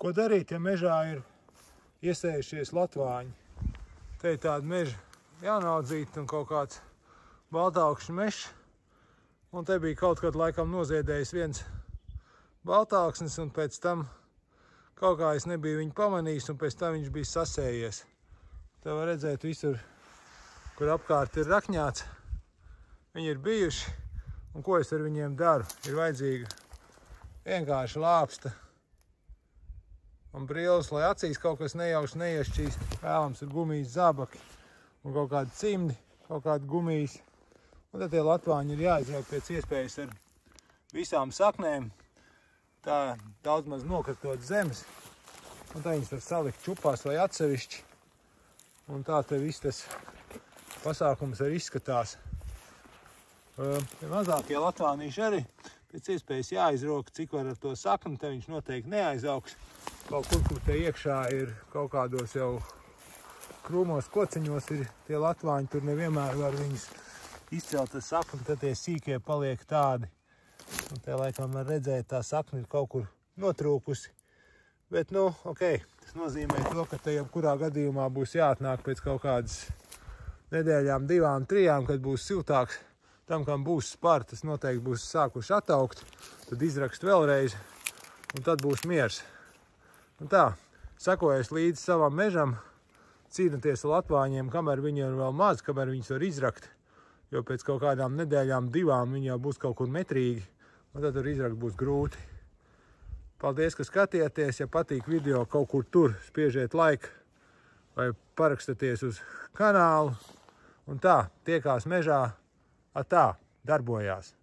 Ko darīt, ja mežā ir iesējušies latvāņi? Te ir tāda meža jaunaudzīta un kaut kāds baltākšņu mežs. Un te bija kaut kad laikam noziedējis viens baltāksnis, un pēc tam kaut kā es nebiju viņu pamanījis, un pēc tam viņš bija sasējies. Te var redzēt visur, kur apkārt ir rakņāts. Viņi ir bijuši, un ko es ar viņiem daru? Ir vajadzīga vienkārši lāpsta un brilles, lai acīs kaut kas nejauši neiešķīst. Vēlams ir gumijas zābaki un kaut kādi cimdi, kaut kādi gumijas. Un tad tie latvāņi ir jāizrauk pēc iespējas ar visām saknēm, tā daudz maz nokratot zemes. Un tā viņas var salikt čupās vai atsevišķi. Un tā te viss tas pasākums arī izskatās. Mazākie latvānīši arī pēc iespējas jāizroka, cik var ar to sakni, te viņš noteikti neaizaugs. Kaut kur te iekšā ir kaut kādos jau krūmos kociņos ir tie latvāņi, tur nevienmēr var viņus izcelt ar sakni, tad tie sīkie paliek tādi. Un te laikam var redzēt, tā sakni ir kaut kur notrūkusi. Bet, nu, ok, tas nozīmē to, ka te jebkurā gadījumā būs jāatnāk pēc kaut kādas nedēļām, 2, 3, kad būs siltāks. Tam, kam būs spar, tas noteikti būs sākuši attaukt, tad izrakst vēlreiz, un tad būs miers. Un tā, sekojies līdzi savam mežam, cīnoties ar latvāņiem, kamēr viņi ir vēl maz, kamēr viņus var izrakt, jo pēc kaut kādām nedēļām, 2 viņi jau būs kaut kur metrīgi, un tad tur izrakt būs grūti. Paldies, ka skatījāties, ja patīk video kaut kur tur, spiežiet like vai parakstaties uz kanālu, un tā, tiekās mežā, tā, darbojās.